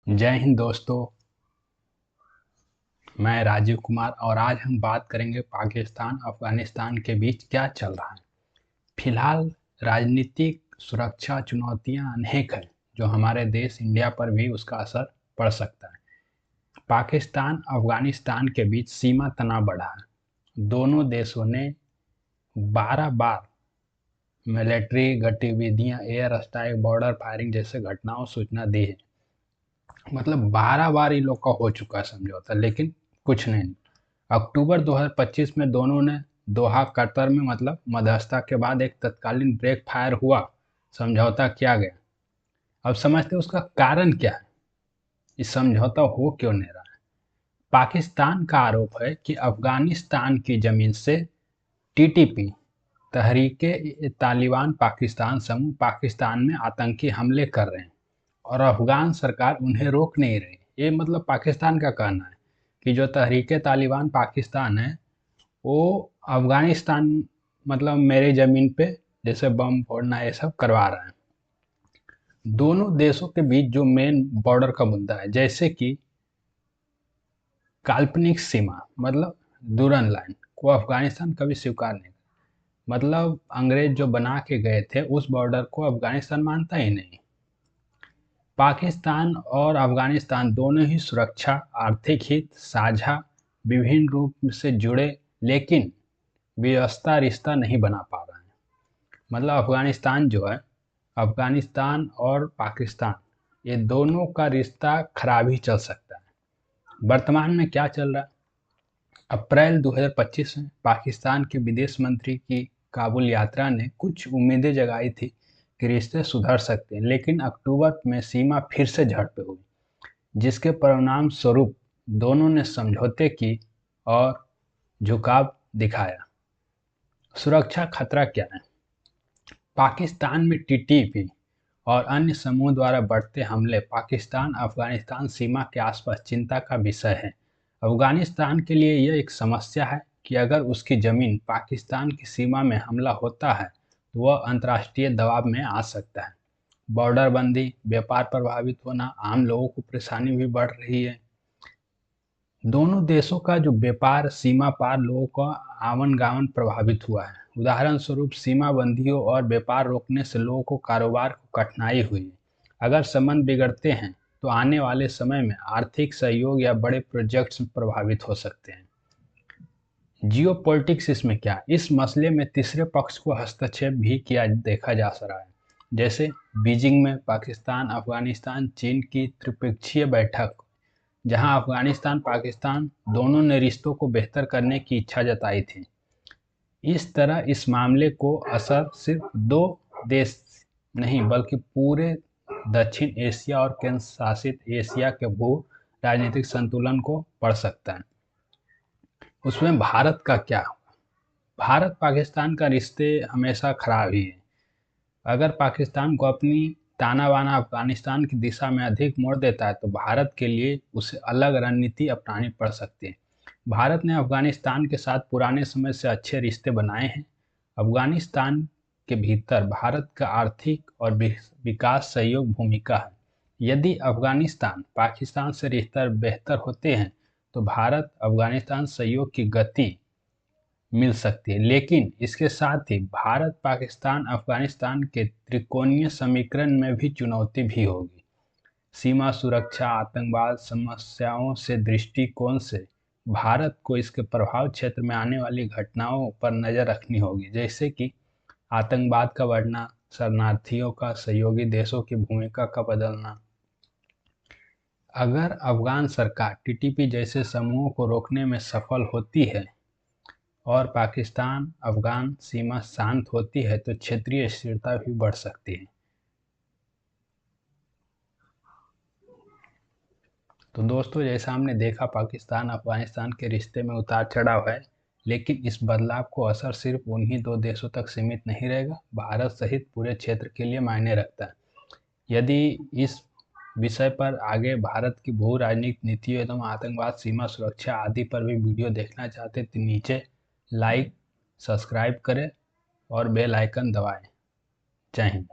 जय हिंद दोस्तों। मैं राजीव कुमार और आज हम बात करेंगे पाकिस्तान अफगानिस्तान के बीच क्या चल रहा है। फिलहाल राजनीतिक सुरक्षा चुनौतियां अनेक हैं जो हमारे देश इंडिया पर भी उसका असर पड़ सकता है। पाकिस्तान अफगानिस्तान के बीच सीमा तनाव बढ़ा है। दोनों देशों ने 12 बार मिलिट्री गतिविधियां, एयर स्ट्राइक, बॉर्डर फायरिंग जैसे घटनाओं सूचना दी है। मतलब 12 बार इन लोग का हो चुका है समझौता, लेकिन कुछ नहीं। अक्टूबर 2025 में दोनों ने दोहा कतर में मतलब मध्यस्थता के बाद एक तत्कालीन ब्रेक फायर हुआ, समझौता किया गया। अब समझते हैं उसका कारण क्या है, इस समझौता हो क्यों नहीं रहा है। पाकिस्तान का आरोप है कि अफगानिस्तान की जमीन से टीटीपी तहरीके तालिबान पाकिस्तान समूह पाकिस्तान में आतंकी हमले कर रहे हैं और अफगान सरकार उन्हें रोक नहीं रही। ये मतलब पाकिस्तान का कहना है कि जो तहरीके तालिबान पाकिस्तान है वो अफगानिस्तान मतलब मेरी ज़मीन पे जैसे बम फोड़ना ये सब करवा रहा है। दोनों देशों के बीच जो मेन बॉर्डर का मुद्दा है, जैसे कि काल्पनिक सीमा मतलब दूरन लाइन को अफगानिस्तान कभी स्वीकार नहीं। मतलब अंग्रेज जो बना के गए थे उस बॉर्डर को अफगानिस्तान मानता ही नहीं। पाकिस्तान और अफगानिस्तान दोनों ही सुरक्षा, आर्थिक हित साझा, विभिन्न रूप से जुड़े, लेकिन व्यवस्था रिश्ता नहीं बना पा रहा है। मतलब अफगानिस्तान जो है, अफगानिस्तान और पाकिस्तान ये दोनों का रिश्ता खराब ही चल सकता है। वर्तमान में क्या चल रहा है? अप्रैल 2025 में पाकिस्तान के विदेश मंत्री की काबुल यात्रा ने कुछ उम्मीदें जगाई थी कि रिश्ते सुधर सकते हैं, लेकिन अक्टूबर में सीमा फिर से झड़पें हुई, जिसके परिणाम स्वरूप दोनों ने समझौते की और झुकाव दिखाया। सुरक्षा खतरा क्या है? पाकिस्तान में टीटीपी और अन्य समूह द्वारा बढ़ते हमले पाकिस्तान अफगानिस्तान सीमा के आसपास चिंता का विषय है। अफगानिस्तान के लिए यह एक समस्या है कि अगर उसकी जमीन पाकिस्तान की सीमा में हमला होता है तो वह अंतर्राष्ट्रीय दबाव में आ सकता है। बॉर्डर बंदी, व्यापार प्रभावित होना, आम लोगों को परेशानी भी बढ़ रही है। दोनों देशों का जो व्यापार, सीमा पार लोगों का आवन-जावन प्रभावित हुआ है। उदाहरण स्वरूप सीमा बंदियों और व्यापार रोकने से लोगों को कारोबार को कठिनाई हुई है। अगर संबंध बिगड़ते हैं तो आने वाले समय में आर्थिक सहयोग या बड़े प्रोजेक्ट्स प्रभावित हो सकते हैं। जियोपॉलिटिक्स इसमें क्या है? इस मसले में तीसरे पक्ष को हस्तक्षेप भी किया देखा जा रहा है। जैसे बीजिंग में पाकिस्तान, अफगानिस्तान, चीन की त्रिपक्षीय बैठक, जहां अफगानिस्तान पाकिस्तान दोनों ने रिश्तों को बेहतर करने की इच्छा जताई थी। इस तरह इस मामले को असर सिर्फ दो देश नहीं बल्कि पूरे दक्षिण एशिया और केंद्र शासित एशिया के भू राजनीतिक संतुलन को पड़ सकता है। उसमें भारत का क्या? भारत पाकिस्तान का रिश्ते हमेशा खराब ही है। अगर पाकिस्तान को अपनी ताना बाना अफगानिस्तान की दिशा में अधिक मोड़ देता है तो भारत के लिए उसे अलग रणनीति अपनानी पड़ सकती है। भारत ने अफगानिस्तान के साथ पुराने समय से अच्छे रिश्ते बनाए हैं। अफगानिस्तान के भीतर भारत का आर्थिक और विकास सहयोग भूमिका है। यदि अफगानिस्तान पाकिस्तान से रिश्ते बेहतर होते हैं तो भारत अफगानिस्तान सहयोग की गति मिल सकती है, लेकिन इसके साथ ही भारत पाकिस्तान अफगानिस्तान के त्रिकोणीय समीकरण में भी चुनौती भी होगी। सीमा सुरक्षा, आतंकवाद समस्याओं से दृष्टिकोण से भारत को इसके प्रभाव क्षेत्र में आने वाली घटनाओं पर नजर रखनी होगी, जैसे कि आतंकवाद का बढ़ना, शरणार्थियों का सहयोगी देशों की भूमिका का बदलना। अगर अफगान सरकार टीटीपी जैसे समूहों को रोकने में सफल होती है और पाकिस्तान अफगान सीमा शांत होती है तो क्षेत्रीय स्थिरता भी बढ़ सकती है। तो दोस्तों, जैसा हमने देखा पाकिस्तान अफगानिस्तान के रिश्ते में उतार चढ़ाव है, लेकिन इस बदलाव को असर सिर्फ उन्हीं दो देशों तक सीमित नहीं रहेगा, भारत सहित पूरे क्षेत्र के लिए मायने रखता है। यदि इस विषय पर आगे भारत की भू राजनीतिक नीतियों एवं आतंकवाद, सीमा सुरक्षा आदि पर भी वीडियो देखना चाहते तो नीचे लाइक, सब्सक्राइब करें और बेल आइकन दबाएं। जय हिंद।